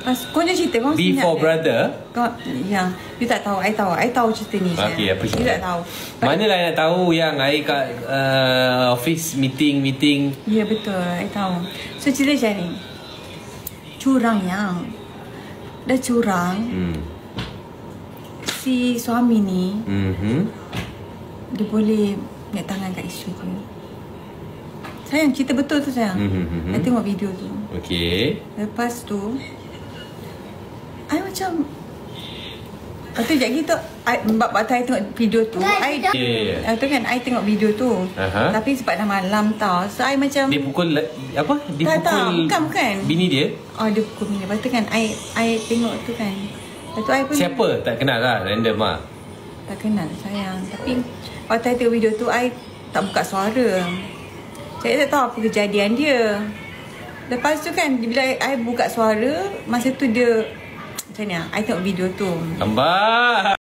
Pas kau je cerita kau Before brother. Kau yang you tak tahu, I tahu cerita ni. Okey, apa cerita? You tak tahu. Manalah I nak tahu yang I kat office meeting. Ya betul, I tahu. So cerita macam ni. Curang yang dah curang. Si suami ni dia boleh naik tangan kat isteri dia. Sayang, cerita betul tu sayang. I tengok video tu. Okey. Lepas tu I macam lepas tu sekejap gitu waktu I tengok video tu tu kan I tengok video tu tapi sebab dah malam tau. So I macam dia pukul apa? Dia pukul bukan bini dia? Oh dia pukul bini. Lepas tu kan I tengok tu kan. Lepas tu I pun siapa? Tak kenal lah, random lah. Tak kenal sayang. Tapi waktu I tengok video tu I tak buka suara. Saya tak tahu apa kejadian dia. Lepas tu kan bila I buka suara, masa tu dia macam ni I tengok video tu. Ambah.